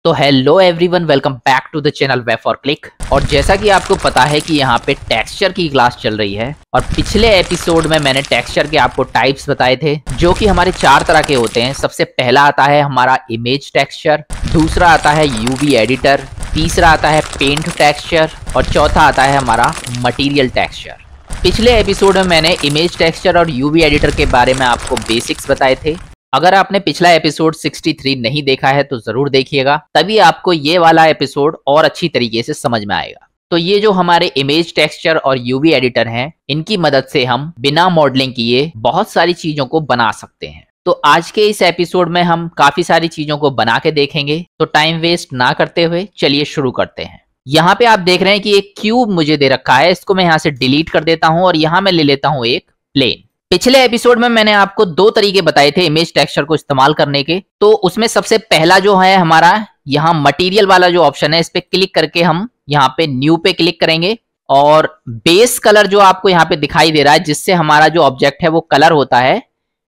तो hello everyone, welcome back to the channel web for click. और जैसा कि आपको पता है कि यहाँ पे टेक्सचर की क्लास चल रही है और पिछले एपिसोड में मैंने टेक्सचर के आपको टाइप्स बताए थे जो कि हमारे 4 तरह के होते हैं। सबसे पहला आता है हमारा इमेज टेक्सचर, दूसरा आता है यूवी एडिटर, तीसरा आता है पेंट टेक्सचर और चौथा आता है हमारा मटीरियल टेक्सचर। पिछले एपिसोड में मैंने इमेज टेक्सचर और यूवी एडिटर के बारे में आपको बेसिक्स बताए थे। अगर आपने पिछला एपिसोड 63 नहीं देखा है तो जरूर देखिएगा, तभी आपको ये वाला एपिसोड और अच्छी तरीके से समझ में आएगा। तो ये जो हमारे इमेज टेक्सचर और यूवी एडिटर हैं, इनकी मदद से हम बिना मॉडलिंग किए बहुत सारी चीजों को बना सकते हैं। तो आज के इस एपिसोड में हम काफी सारी चीजों को बना के देखेंगे। तो टाइम वेस्ट ना करते हुए चलिए शुरू करते हैं। यहाँ पे आप देख रहे हैं कि एक क्यूब मुझे दे रखा है, इसको मैं यहाँ से डिलीट कर देता हूँ और यहाँ मैं ले लेता हूँ एक प्लेन। पिछले एपिसोड में मैंने आपको 2 तरीके बताए थे इमेज टेक्सचर को इस्तेमाल करने के। तो उसमें सबसे पहला जो है हमारा यहाँ मटेरियल वाला जो ऑप्शन है, इस पे क्लिक करके हम यहाँ पे न्यू पे क्लिक करेंगे और बेस कलर जो आपको यहाँ पे दिखाई दे रहा है, जिससे हमारा जो ऑब्जेक्ट है वो कलर होता है।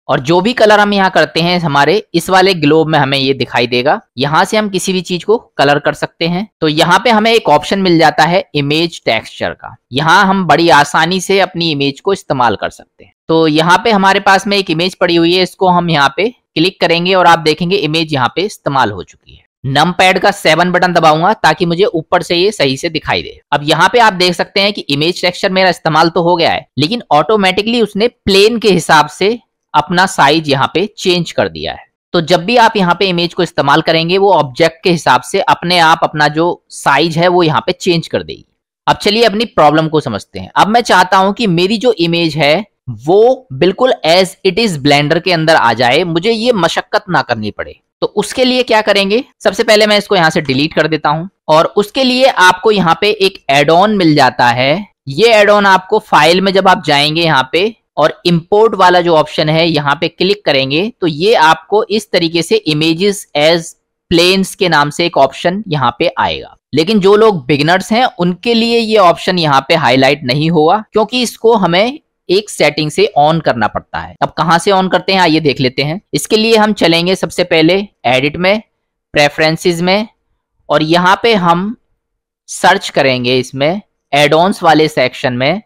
और जो भी कलर हम यहाँ करते हैं हमारे इस वाले ग्लोब में हमें ये दिखाई देगा। यहाँ से हम किसी भी चीज को कलर कर सकते हैं। तो यहाँ पे हमें एक ऑप्शन मिल जाता है इमेज टेक्सचर का। यहाँ हम बड़ी आसानी से अपनी इमेज को इस्तेमाल कर सकते हैं। तो यहाँ पे हमारे पास में एक इमेज पड़ी हुई है, इसको हम यहाँ पे क्लिक करेंगे और आप देखेंगे इमेज यहाँ पे इस्तेमाल हो चुकी है। नमपैड का 7 बटन दबाऊंगा ताकि मुझे ऊपर से ये सही से दिखाई दे। अब यहाँ पे आप देख सकते हैं कि इमेज टेक्सचर मेरा इस्तेमाल तो हो गया है, लेकिन ऑटोमेटिकली उसने प्लेन के हिसाब से अपना साइज यहाँ पे चेंज कर दिया है। तो जब भी आप यहाँ पे इमेज को इस्तेमाल करेंगे, वो ऑब्जेक्ट के हिसाब से अपने आप अपना जो साइज है वो यहाँ पे चेंज कर देगी। अब चलिए अपनी प्रॉब्लम को समझते हैं। अब मैं चाहता हूं कि मेरी जो इमेज है वो बिल्कुल एज इट इज ब्लेंडर के अंदर आ जाए, मुझे ये मशक्कत ना करनी पड़े। तो उसके लिए क्या करेंगे, सबसे पहले मैं इसको यहाँ से डिलीट कर देता हूं और उसके लिए आपको यहाँ पे एक एड ऑन मिल जाता है। ये एड ऑन आपको फाइल में जब आप जाएंगे यहाँ पे और इंपोर्ट वाला जो ऑप्शन है यहाँ पे क्लिक करेंगे तो ये आपको इस तरीके से इमेजेस एज प्लेन्स के नाम से एक ऑप्शन यहाँ पे आएगा। लेकिन जो लोग बिगिनर्स हैं उनके लिए ये ऑप्शन यहाँ पे हाईलाइट नहीं होगा, क्योंकि इसको हमें एक सेटिंग से ऑन करना पड़ता है। अब कहां से ऑन करते हैं आइए देख लेते हैं। इसके लिए हम चलेंगे सबसे पहले एडिट में, प्रेफरेंसेस में, और यहाँ पे हम सर्च करेंगे इसमें एड ऑन्स वाले सेक्शन में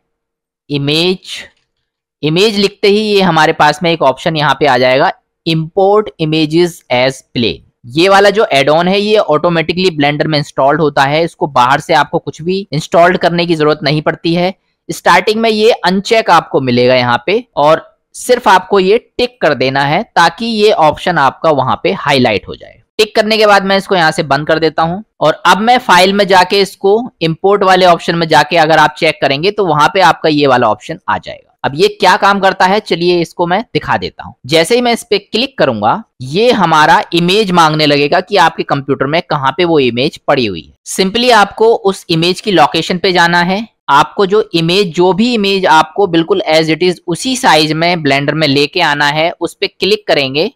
इमेज लिखते ही ये हमारे पास में एक ऑप्शन यहाँ पे आ जाएगा, इंपोर्ट इमेजेस एज प्लेन। ये वाला जो एड ऑन है ये ऑटोमेटिकली ब्लेंडर में इंस्टॉल्ड होता है। इसको बाहर से आपको कुछ भी इंस्टॉल्ड करने की जरूरत नहीं पड़ती है। स्टार्टिंग में ये अनचेक आपको मिलेगा यहाँ पे और सिर्फ आपको ये टिक कर देना है ताकि ये ऑप्शन आपका वहां पे हाईलाइट हो जाए। टिक करने के बाद मैं इसको यहाँ से बंद कर देता हूँ और अब मैं फाइल में जाके इसको इंपोर्ट वाले ऑप्शन में जाके अगर आप चेक करेंगे तो वहां पे आपका ये वाला ऑप्शन आ जाएगा। अब ये क्या काम करता है चलिए इसको मैं दिखा देता हूं। जैसे ही मैं इस पे क्लिक करूंगा ये हमारा इमेज मांगने लगेगा कि आपके कंप्यूटर में कहां पे वो इमेज पड़ी हुई है। सिंपली आपको उस इमेज की लोकेशन पे जाना है। आपको जो भी इमेज आपको बिल्कुल एज इट इज उसी साइज में ब्लेंडर में लेके आना है, उस पे क्लिक करेंगे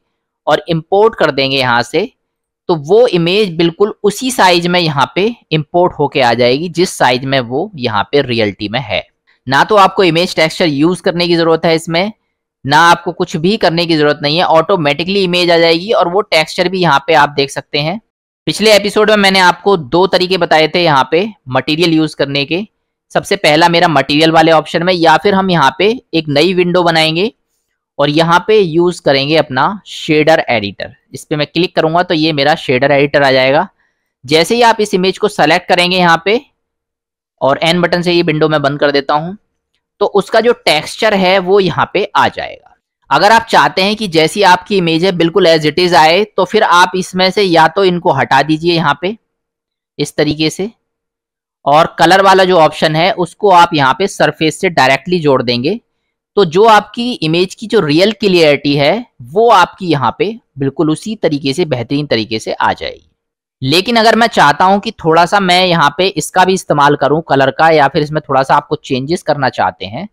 और इंपोर्ट कर देंगे यहाँ से। तो वो इमेज बिल्कुल उसी साइज में यहाँ पे इंपोर्ट होके आ जाएगी जिस साइज में वो यहाँ पे रियलिटी में है। ना तो आपको इमेज टेक्सचर यूज करने की जरूरत है इसमें, ना आपको कुछ भी करने की जरूरत नहीं है, ऑटोमेटिकली इमेज आ जाएगी। और वो टेक्सचर भी यहाँ पे आप देख सकते हैं। पिछले एपिसोड में मैंने आपको 2 तरीके बताए थे यहाँ पे मटेरियल यूज करने के। सबसे पहला मेरा मटेरियल वाले ऑप्शन में, या फिर हम यहाँ पे एक नई विंडो बनाएंगे और यहाँ पे यूज करेंगे अपना शेडर एडिटर। इस पे मैं क्लिक करूंगा तो ये मेरा शेडर एडिटर आ जाएगा। जैसे ही आप इस इमेज को सेलेक्ट करेंगे यहाँ पे और एन बटन से ये विंडो मैं बंद कर देता हूं, तो उसका जो टेक्सचर है वो यहाँ पे आ जाएगा। अगर आप चाहते हैं कि जैसी आपकी इमेज है बिल्कुल एज इट इज आए, तो फिर आप इसमें से या तो इनको हटा दीजिए यहाँ पे इस तरीके से, और कलर वाला जो ऑप्शन है उसको आप यहाँ पे सरफेस से डायरेक्टली जोड़ देंगे। तो जो आपकी इमेज की जो रियल क्लियरिटी है वो आपकी यहाँ पे बिल्कुल उसी तरीके से बेहतरीन तरीके से आ जाएगी। लेकिन अगर मैं चाहता हूं कि थोड़ा सा मैं यहाँ पे इसका भी इस्तेमाल करूं कलर का, या फिर इसमें थोड़ा सा आपको चेंजेस करना चाहते हैं,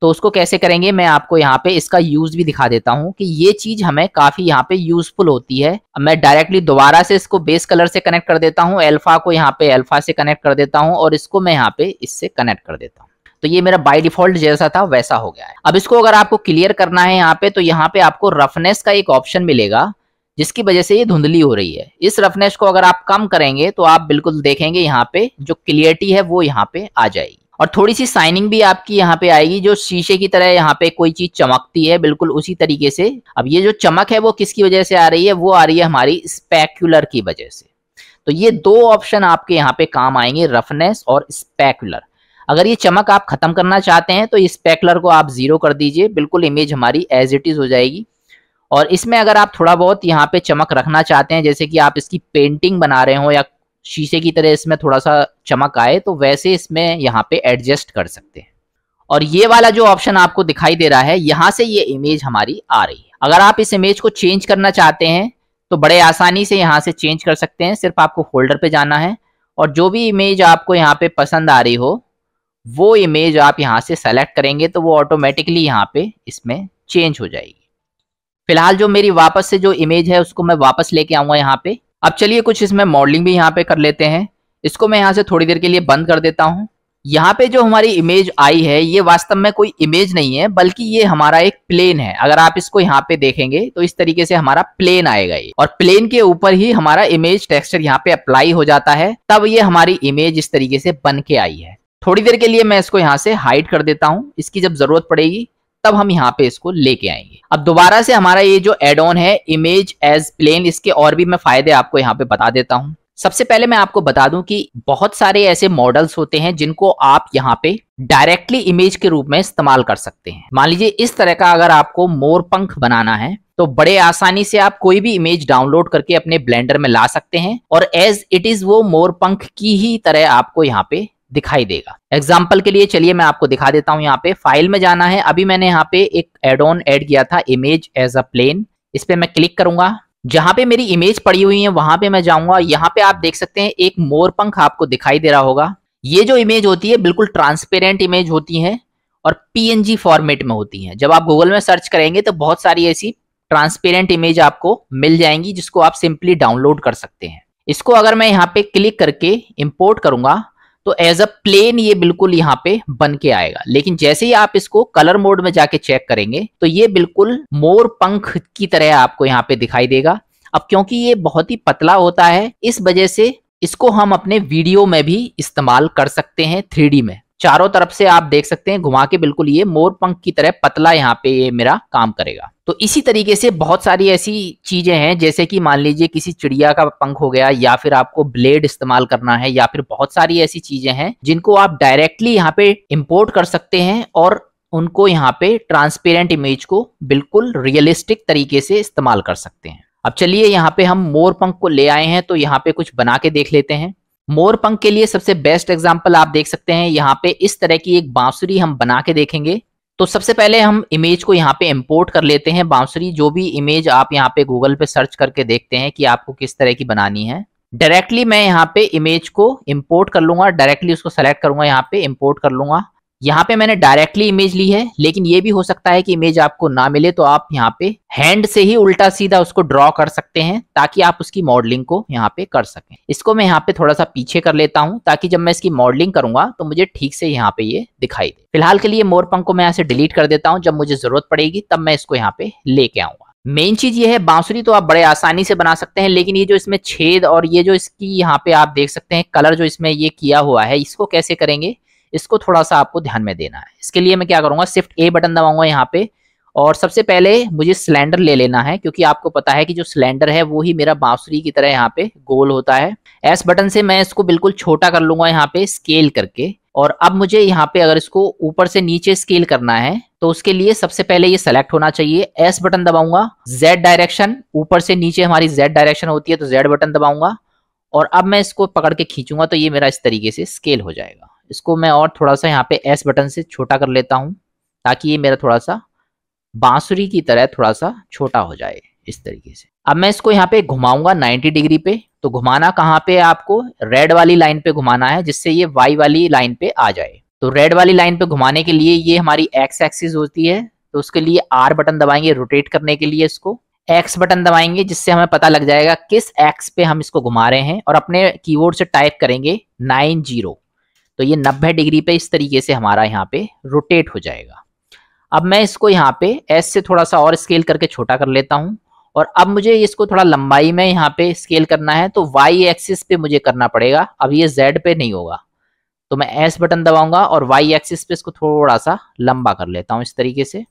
तो उसको कैसे करेंगे मैं आपको यहाँ पे इसका यूज भी दिखा देता हूं कि ये चीज हमें काफी यहाँ पे यूजफुल होती है। मैं डायरेक्टली दोबारा से इसको बेस कलर से कनेक्ट कर देता हूँ, अल्फा को यहाँ पे अल्फा से कनेक्ट कर देता हूँ और इसको मैं यहाँ पे इससे कनेक्ट कर देता हूँ। तो ये मेरा बाय डिफॉल्ट जैसा था वैसा हो गया है। अब इसको अगर आपको क्लियर करना है यहाँ पे, तो यहाँ पे आपको रफनेस का एक ऑप्शन मिलेगा जिसकी वजह से ये धुंधली हो रही है। इस रफनेस को अगर आप कम करेंगे तो आप बिल्कुल देखेंगे यहाँ पे जो क्लियरिटी है वो यहाँ पे आ जाएगी और थोड़ी सी शाइनिंग भी आपकी यहाँ पे आएगी, जो शीशे की तरह यहाँ पे कोई चीज चमकती है बिल्कुल उसी तरीके से। अब ये जो चमक है वो किसकी वजह से आ रही है, वो आ रही है हमारी स्पेक्युलर की वजह से। तो ये दो ऑप्शन आपके यहाँ पे काम आएंगे, रफनेस और स्पेक्युलर। अगर ये चमक आप खत्म करना चाहते हैं तो इस स्पेक्युलर को आप 0 कर दीजिए, बिल्कुल इमेज हमारी एज इट इज हो जाएगी। और इसमें अगर आप थोड़ा बहुत यहाँ पे चमक रखना चाहते हैं, जैसे कि आप इसकी पेंटिंग बना रहे हो या शीशे की तरह इसमें थोड़ा सा चमक आए, तो वैसे इसमें यहाँ पे एडजस्ट कर सकते हैं। और ये वाला जो ऑप्शन आपको दिखाई दे रहा है, यहाँ से ये इमेज हमारी आ रही है। अगर आप इस इमेज को चेंज करना चाहते हैं तो बड़े आसानी से यहाँ से चेंज कर सकते हैं। सिर्फ आपको फोल्डर पे जाना है और जो भी इमेज आपको यहाँ पे पसंद आ रही हो वो इमेज आप यहाँ से सेलेक्ट करेंगे तो वो ऑटोमेटिकली यहाँ पे इसमें चेंज हो जाएगी। फिलहाल जो मेरी वापस से जो इमेज है उसको मैं वापस लेके आऊंगा यहाँ पे। अब चलिए कुछ इसमें मॉडलिंग भी यहाँ पे कर लेते हैं। इसको मैं यहाँ से थोड़ी देर के लिए बंद कर देता हूँ। यहाँ पे जो हमारी इमेज आई है ये वास्तव में कोई इमेज नहीं है, बल्कि ये हमारा एक प्लेन है। अगर आप इसको यहाँ पे देखेंगे तो इस तरीके से हमारा प्लेन आएगा ये, और प्लेन के ऊपर ही हमारा इमेज टेक्सचर यहाँ पे अप्लाई हो जाता है, तब ये हमारी इमेज इस तरीके से बन के आई है। थोड़ी देर के लिए मैं इसको यहाँ से हाइड कर देता हूँ, इसकी जब जरूरत पड़ेगी तब हम यहाँ पे इसको लेके आएंगे। अब दोबारा से हमारा ये जो एड ऑन है इमेज एज प्लेन, इसके और भी मैं फायदे आपको यहाँ पे बता देता हूँ। सबसे पहले मैं आपको बता दूं कि बहुत सारे ऐसे मॉडल्स होते हैं जिनको आप यहाँ पे डायरेक्टली इमेज के रूप में इस्तेमाल कर सकते हैं। मान लीजिए इस तरह का अगर आपको मोर पंख बनाना है तो बड़े आसानी से आप कोई भी इमेज डाउनलोड करके अपने ब्लेंडर में ला सकते हैं और एज इट इज वो मोर पंख की ही तरह आपको यहाँ पे दिखाई देगा। एग्जाम्पल के लिए चलिए मैं आपको दिखा देता हूँ। यहाँ पे फाइल में जाना है। अभी मैंने यहाँ पे एक एड ऑन ऐड किया था इमेज एज अ प्लेन, इस पे मैं क्लिक करूंगा। जहां पे मेरी इमेज पड़ी हुई है वहां पे मैं जाऊंगा। यहाँ पे आप देख सकते हैं एक मोर पंख आपको दिखाई दे रहा होगा। ये जो इमेज होती है बिल्कुल ट्रांसपेरेंट इमेज होती है और पीएनजी फॉर्मेट में होती है। जब आप गूगल में सर्च करेंगे तो बहुत सारी ऐसी ट्रांसपेरेंट इमेज आपको मिल जाएंगी जिसको आप सिंपली डाउनलोड कर सकते हैं। इसको अगर मैं यहाँ पे क्लिक करके इंपोर्ट करूंगा तो एज अ प्लेन ये बिल्कुल यहाँ पे बन के आएगा, लेकिन जैसे ही आप इसको कलर मोड में जाके चेक करेंगे तो ये बिल्कुल मोर पंख की तरह आपको यहाँ पे दिखाई देगा। अब क्योंकि ये बहुत ही पतला होता है इस वजह से इसको हम अपने वीडियो में भी इस्तेमाल कर सकते हैं। 3D में चारों तरफ से आप देख सकते हैं घुमा के बिल्कुल ये मोर पंख की तरह पतला यहाँ पे ये मेरा काम करेगा। तो इसी तरीके से बहुत सारी ऐसी चीजें हैं, जैसे कि मान लीजिए किसी चिड़िया का पंख हो गया, या फिर आपको ब्लेड इस्तेमाल करना है, या फिर बहुत सारी ऐसी चीजें हैं जिनको आप डायरेक्टली यहाँ पे इंपोर्ट कर सकते हैं और उनको यहाँ पे ट्रांसपेरेंट इमेज को बिल्कुल रियलिस्टिक तरीके से इस्तेमाल कर सकते हैं। अब चलिए यहाँ पे हम मोर पंख को ले आए हैं तो यहाँ पे कुछ बना के देख लेते हैं। मोर पंख के लिए सबसे बेस्ट एग्जांपल आप देख सकते हैं, यहाँ पे इस तरह की एक बांसुरी हम बना के देखेंगे। तो सबसे पहले हम इमेज को यहाँ पे इंपोर्ट कर लेते हैं। बांसुरी जो भी इमेज आप यहाँ पे गूगल पे सर्च करके देखते हैं कि आपको किस तरह की बनानी है। डायरेक्टली मैं यहाँ पे इमेज को इंपोर्ट कर लूंगा, डायरेक्टली उसको सेलेक्ट करूंगा, यहाँ पे इंपोर्ट कर लूंगा। यहाँ पे मैंने डायरेक्टली इमेज ली है, लेकिन ये भी हो सकता है कि इमेज आपको ना मिले तो आप यहाँ पे हैंड से ही उल्टा सीधा उसको ड्रॉ कर सकते हैं ताकि आप उसकी मॉडलिंग को यहाँ पे कर सकें। इसको मैं यहाँ पे थोड़ा सा पीछे कर लेता हूँ ताकि जब मैं इसकी मॉडलिंग करूंगा तो मुझे ठीक से यहाँ पे ये दिखाई दे। फिलहाल के लिए मोर पंख को मैं यहाँ से डिलीट कर देता हूँ, जब मुझे जरूरत पड़ेगी तब मैं इसको यहाँ पे लेके आऊंगा। मेन चीज ये है बांसुरी तो आप बड़े आसानी से बना सकते हैं, लेकिन ये जो इसमें छेद और ये जो इसकी यहाँ पे आप देख सकते हैं कलर जो इसमें ये किया हुआ है, इसको कैसे करेंगे इसको थोड़ा सा आपको ध्यान में देना है। इसके लिए मैं क्या करूंगा, शिफ्ट ए बटन दबाऊंगा यहाँ पे, और सबसे पहले मुझे सिलेंडर ले लेना है, क्योंकि आपको पता है कि जो सिलेंडर है वो ही मेरा बांसुरी की तरह यहाँ पे गोल होता है। एस बटन से मैं इसको बिल्कुल छोटा कर लूंगा यहाँ पे स्केल करके। और अब मुझे यहाँ पे अगर इसको ऊपर से नीचे स्केल करना है तो उसके लिए सबसे पहले ये सेलेक्ट होना चाहिए। एस बटन दबाऊंगा, जेड डायरेक्शन, ऊपर से नीचे हमारी जेड डायरेक्शन होती है तो जेड बटन दबाऊंगा, और अब मैं इसको पकड़ के खींचूंगा तो ये मेरा इस तरीके से स्केल हो जाएगा। इसको मैं और थोड़ा सा यहाँ पे एस बटन से छोटा कर लेता हूँ ताकि ये मेरा थोड़ा सा बांसुरी की तरह थोड़ा सा छोटा हो जाए इस तरीके से। अब मैं इसको यहाँ पे घुमाऊंगा 90 डिग्री पे। तो घुमाना कहाँ पे, आपको रेड वाली लाइन पे घुमाना है जिससे ये वाई वाली लाइन पे आ जाए। तो रेड वाली लाइन पे घुमाने के लिए ये हमारी एक्स एक्सिस होती है, तो उसके लिए आर बटन दबाएंगे रोटेट करने के लिए। इसको एक्स बटन दबाएंगे जिससे हमें पता लग जाएगा किस एक्स पे हम इसको घुमा रहे हैं, और अपने कीबोर्ड से टाइप करेंगे 90, तो ये 90 डिग्री पे इस तरीके से हमारा यहाँ पे रोटेट हो जाएगा। अब मैं इसको यहाँ पे एस से थोड़ा सा और स्केल करके छोटा कर लेता हूँ, और अब मुझे इसको थोड़ा लंबाई में यहाँ पे स्केल करना है, तो वाई एक्सिस पे मुझे करना पड़ेगा, अब ये जेड पे नहीं होगा। तो मैं एस बटन दबाऊंगा और वाई एक्सिस पे इसको थोड़ा सा लंबा कर लेता हूँ इस तरीके से,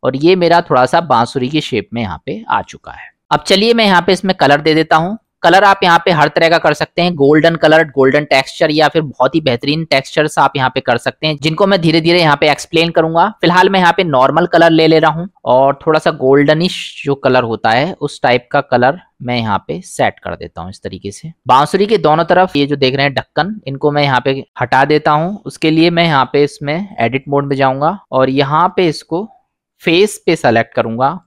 और ये मेरा थोड़ा सा बांसुरी की शेप में यहाँ पे आ चुका है। अब चलिए मैं यहाँ पे इसमें कलर दे देता हूँ। कलर आप यहाँ पे हर तरह का कर सकते हैं, गोल्डन कलर, गोल्डन टेक्सचर, या फिर बहुत ही बेहतरीन टेक्सचर्स आप यहाँ पे कर सकते हैं, जिनको मैं धीरे धीरे यहाँ पे एक्सप्लेन करूंगा। फिलहाल मैं यहाँ पे नॉर्मल कलर ले रहा हूँ और थोड़ा सा गोल्डनिश जो कलर होता है उस टाइप का कलर मैं यहाँ पे सेट कर देता हूँ इस तरीके से। बांसुरी के दोनों तरफ ये जो देख रहे हैं ढक्कन, इनको मैं यहाँ पे हटा देता हूँ। उसके लिए मैं यहाँ पे इसमें एडिट मोड में जाऊंगा और यहाँ पे इसको फेस पे सेलेक्ट करूंगा,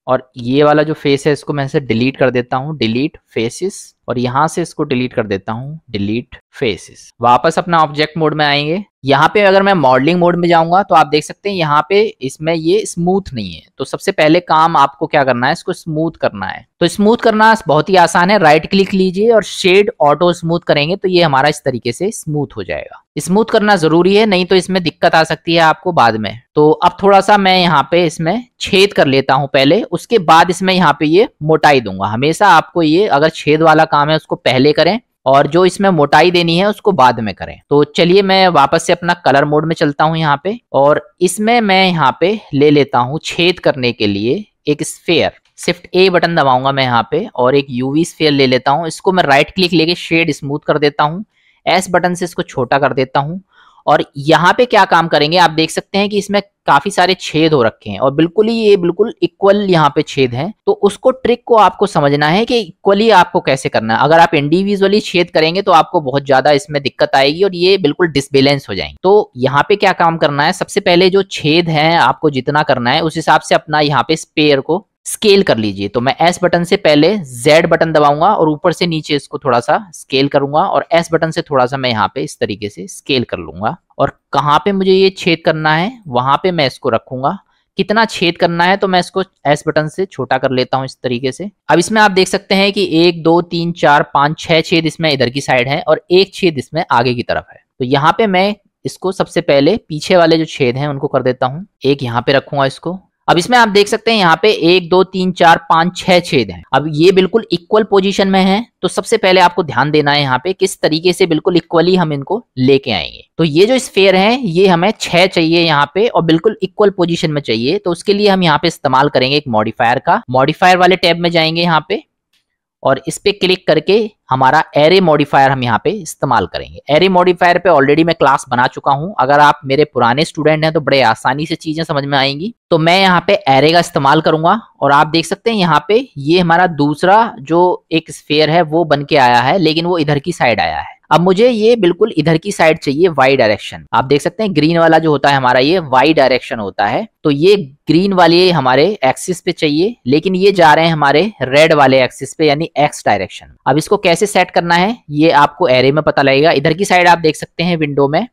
और ये वाला जो फेस है इसको मैं इसे डिलीट कर देता हूँ, डिलीट फेसेस, और यहाँ से इसको डिलीट कर देता हूँ, डिलीट फेसेस। वापस अपना ऑब्जेक्ट मोड में आएंगे। यहाँ पे अगर मैं मॉडलिंग मोड में जाऊंगा तो आप देख सकते हैं यहाँ पे इसमें ये स्मूथ नहीं है। तो सबसे पहले काम आपको क्या करना है, इसको स्मूथ करना है। तो स्मूथ करना बहुत ही आसान है, राइट क्लिक लीजिए और शेड ऑटो स्मूथ करेंगे तो ये हमारा इस तरीके से स्मूथ हो जाएगा। स्मूथ करना जरूरी है, नहीं तो इसमें दिक्कत आ सकती है आपको बाद में। तो अब थोड़ा सा मैं यहाँ पे इसमें छेद कर लेता हूँ पहले, उसके बाद इसमें यहाँ पे ये मोटाई दूंगा। हमेशा आपको ये अगर छेद वाला काम है उसको पहले करें और जो इसमें मोटाई देनी है उसको बाद में करें। तो चलिए मैं वापस से अपना कलर मोड में चलता हूँ यहाँ पे, और इसमें मैं यहाँ पे ले लेता हूँ छेद करने के लिए एक स्फेयर। शिफ्ट ए बटन दबाऊंगा मैं यहाँ पे और एक यूवी स्फेयर ले लेता हूँ। इसको मैं राइट क्लिक लेके शेड स्मूथ कर देता हूँ, एस बटन से इसको छोटा कर देता हूँ। और यहाँ पे क्या काम करेंगे, आप देख सकते हैं कि इसमें काफी सारे छेद हो रखे हैं और बिल्कुल ही ये बिल्कुल इक्वल यहाँ पे छेद हैं। तो उसको ट्रिक को आपको समझना है कि इक्वली आपको कैसे करना है। अगर आप इंडिविजुअली छेद करेंगे तो आपको बहुत ज्यादा इसमें दिक्कत आएगी और ये बिल्कुल डिसबैलेंस हो जाएंगे। तो यहाँ पे क्या काम करना है, सबसे पहले जो छेद है आपको जितना करना है उस हिसाब से अपना यहाँ पे स्पेयर को स्केल कर लीजिए। तो मैं एस बटन से पहले जेड बटन दबाऊंगा और ऊपर से नीचे इसको थोड़ा सा स्केल करूंगा, और एस बटन से थोड़ा सा मैं यहाँ पे इस तरीके से स्केल कर लूंगा। और कहाँ पे मुझे ये छेद करना है वहां पे मैं इसको रखूंगा। कितना छेद करना है तो मैं इसको एस बटन से छोटा कर लेता हूं इस तरीके से। अब इसमें आप देख सकते हैं कि 1 2 3 4 5 6 छेद इसमें इधर की साइड है और एक छेद इसमें आगे की तरफ है। तो यहाँ पे मैं इसको सबसे पहले पीछे वाले जो छेद हैं उनको कर देता हूँ, एक यहाँ पे रखूंगा इसको। अब इसमें आप देख सकते हैं यहाँ पे 1 2 3 4 5 6 छेद हैं। अब ये बिल्कुल इक्वल पोजीशन में है, तो सबसे पहले आपको ध्यान देना है यहाँ पे किस तरीके से बिल्कुल इक्वली हम इनको लेके आएंगे। तो ये जो स्फेयर है ये हमें 6 चाहिए यहाँ पे और बिल्कुल इक्वल पोजीशन में चाहिए। तो उसके लिए हम यहाँ पे इस्तेमाल करेंगे एक मॉडिफायर का। मॉडिफायर वाले टैब में जाएंगे यहाँ पे और इस पे क्लिक करके हमारा एरे मॉडिफायर हम यहाँ पे इस्तेमाल करेंगे। एरे मॉडिफायर पे ऑलरेडी मैं क्लास बना चुका हूँ, अगर आप मेरे पुराने स्टूडेंट हैं तो बड़े आसानी से चीजें समझ में आएंगी। तो मैं यहाँ पे एरे का इस्तेमाल करूंगा और आप देख सकते हैं यहाँ पे ये हमारा दूसरा जो एक स्फेयर है वो बन के आया है, लेकिन वो इधर की साइड आया है। अब मुझे ये बिल्कुल इधर की साइड चाहिए, वाई डायरेक्शन। आप देख सकते हैं ग्रीन वाला जो होता है हमारा ये वाई डायरेक्शन होता है, तो ये ग्रीन वाले हमारे एक्सिस पे चाहिए, लेकिन ये जा रहे हैं हमारे रेड वाले एक्सिस पे यानी एक्स डायरेक्शन। अब इसको कैसे सेट करना है ये आपको एरे में पता लगेगा। इधर की साइड आप देख सकते हैं विंडो में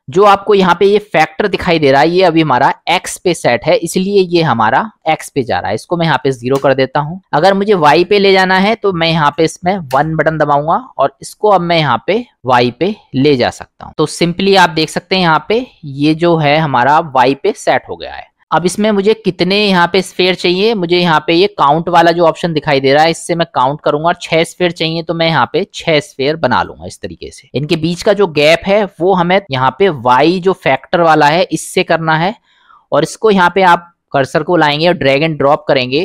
जो आपको यहाँ पे ये फैक्टर दिखाई दे रहा है, ये अभी हमारा एक्स पे सेट है, इसलिए ये हमारा एक्स पे जा रहा है। इसको मैं यहाँ पे 0 कर देता हूँ। अगर मुझे वाई पे ले जाना है तो मैं यहाँ पे इसमें 1 बटन दबाऊंगा और इसको अब मैं यहाँ पे वाई पे ले जा सकता हूँ। तो सिंपली आप देख सकते हैं यहाँ पे ये जो है हमारा वाई पे सेट हो गया है। अब इसमें मुझे कितने यहाँ पे स्फेयर चाहिए, मुझे यहाँ पे ये काउंट वाला जो ऑप्शन दिखाई दे रहा है इससे मैं काउंट करूंगा और 6 स्फेयर चाहिए तो मैं यहाँ पे 6 स्फेयर बना लूंगा इस तरीके से। इनके बीच का जो गैप है वो हमें यहाँ पे वाई जो फैक्टर वाला है इससे करना है और इसको यहाँ पे आप कर्सर को लाएंगे और ड्रैग एंड ड्रॉप करेंगे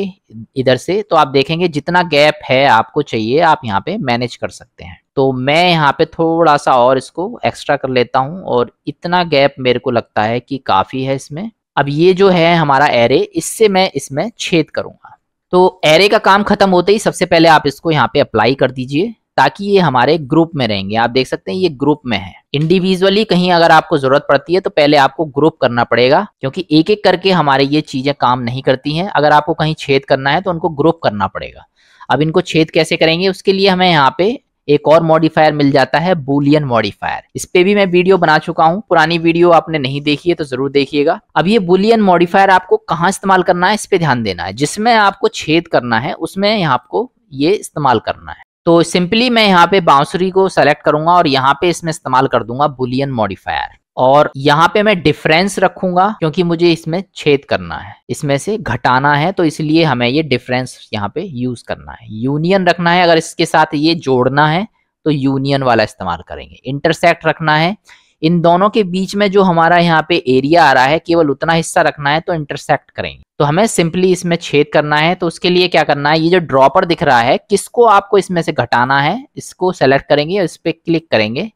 इधर से, तो आप देखेंगे जितना गैप है आपको चाहिए आप यहाँ पे मैनेज कर सकते हैं। तो मैं यहाँ पे थोड़ा सा और इसको एक्स्ट्रा कर लेता हूँ और इतना गैप मेरे को लगता है कि काफी है इसमें। अब ये जो है हमारा एरे, इससे मैं इसमें छेद करूंगा। तो एरे का काम खत्म होते ही सबसे पहले आप इसको यहाँ पे अप्लाई कर दीजिए ताकि ये हमारे ग्रुप में रहेंगे। आप देख सकते हैं ये ग्रुप में है। इंडिविजुअली कहीं अगर आपको जरूरत पड़ती है तो पहले आपको ग्रुप करना पड़ेगा, क्योंकि एक एक करके हमारे ये चीजें काम नहीं करती हैं। अगर आपको कहीं छेद करना है तो उनको ग्रुप करना पड़ेगा। अब इनको छेद कैसे करेंगे उसके लिए हमें यहाँ पे एक और मॉडिफायर मिल जाता है, बूलियन मॉडिफायर। इस पे भी मैं वीडियो बना चुका हूं, पुरानी वीडियो आपने नहीं देखी है तो जरूर देखिएगा। अब ये बूलियन मॉडिफायर आपको कहाँ इस्तेमाल करना है इस पे ध्यान देना है। जिसमें आपको छेद करना है उसमें यहाँ आपको ये इस्तेमाल करना है। तो सिंपली मैं यहाँ पे बांसुरी को सेलेक्ट करूंगा और यहाँ पे इसमें इस्तेमाल कर दूंगा बूलियन मॉडिफायर। और यहाँ पे मैं डिफरेंस रखूंगा क्योंकि मुझे इसमें छेद करना है, इसमें से घटाना है, तो इसलिए हमें ये डिफरेंस यहाँ पे यूज करना है। यूनियन रखना है, अगर इसके साथ ये जोड़ना है तो यूनियन वाला इस्तेमाल करेंगे। इंटरसेक्ट रखना है, इन दोनों के बीच में जो हमारा यहाँ पे एरिया आ रहा है केवल उतना हिस्सा रखना है, तो इंटरसेक्ट करेंगे। तो हमें सिंपली इसमें छेद करना है, तो उसके लिए क्या करना है, ये जो ड्रॉपर दिख रहा है किसको आपको इसमें से घटाना है, इसको सेलेक्ट करेंगे और इस पे क्लिक करेंगे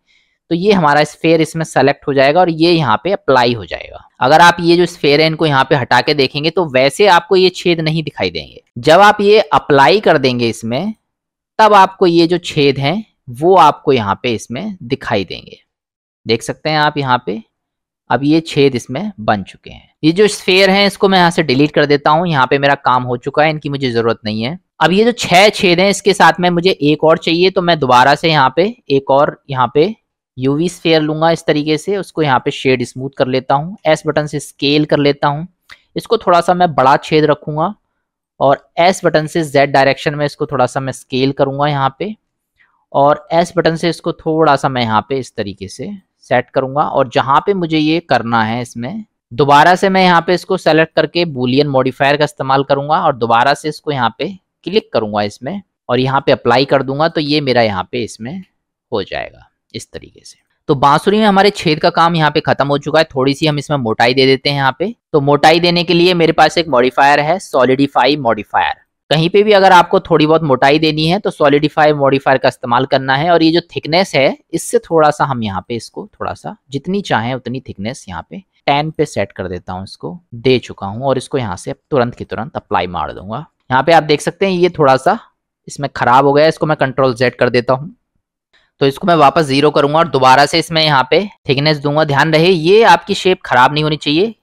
तो ये हमारा स्फेयर इसमें सेलेक्ट हो जाएगा और ये यहाँ पे अप्लाई हो जाएगा। अगर आप ये जो स्फेयर है इनको यहाँ पे हटा के देखेंगे तो वैसे आपको ये छेद नहीं दिखाई देंगे। जब आप ये अप्लाई कर देंगे इसमें, तब आपको ये जो छेद हैं वो आपको यहाँ पे इसमें दिखाई देंगे। देख सकते हैं आप यहाँ पे, अब ये छेद इसमें बन चुके हैं। ये जो स्फेयर है इसको मैं यहाँ से डिलीट कर देता हूँ, यहाँ पे मेरा काम हो चुका है, इनकी मुझे जरूरत नहीं है। अब ये जो 6 छेद हैं इसके साथ में मुझे एक और चाहिए, तो मैं दोबारा से यहाँ पे एक और यहाँ पे यूवी स्फेयर लूंगा इस तरीके से, उसको यहाँ पे शेड स्मूथ कर लेता हूँ, एस बटन से स्केल कर लेता हूँ, इसको थोड़ा सा मैं बड़ा छेद रखूंगा और एस बटन से जेड डायरेक्शन में इसको थोड़ा सा मैं स्केल करूंगा यहाँ पे, और एस बटन से इसको थोड़ा सा मैं यहाँ पे इस तरीके से सेट करूंगा। और जहां पे मुझे ये करना है इसमें दोबारा से मैं यहाँ पे इसको सेलेक्ट करके बूलियन मॉडिफायर का इस्तेमाल करूंगा और दोबारा से इसको यहाँ पे क्लिक करूंगा इसमें और यहाँ पे अप्लाई कर दूंगा, तो ये मेरा यहाँ पे इसमें हो जाएगा इस तरीके से। तो बांसुरी में हमारे छेद का काम यहाँ पे खत्म हो चुका है। थोड़ी सी हम इसमें मोटाई दे देते हैं यहाँ पे। तो मोटाई देने के लिए मेरे पास एक मॉडिफायर है, सॉलिडिफाई मॉडिफायर। कहीं पे भी अगर आपको थोड़ी बहुत मोटाई देनी है तो सॉलिडिफाई मॉडिफायर का इस्तेमाल करना है। और ये जो थिकनेस है इससे थोड़ा सा हम यहाँ पे इसको थोड़ा सा जितनी चाहें उतनी थिकनेस यहाँ पे 10 पे सेट कर देता हूँ, इसको दे चुका हूँ और इसको यहाँ से तुरंत की तुरंत अप्लाई मार दूंगा। यहाँ पे आप देख सकते हैं ये थोड़ा सा इसमें खराब हो गया, इसको मैं कंट्रोल Z कर देता हूँ। तो इसको मैं वापस 0 करूंगा और दोबारा से इसमें यहाँ पे थिकनेस दूंगा। ध्यान रहे ये आपकी शेप खराब नहीं होनी चाहिए,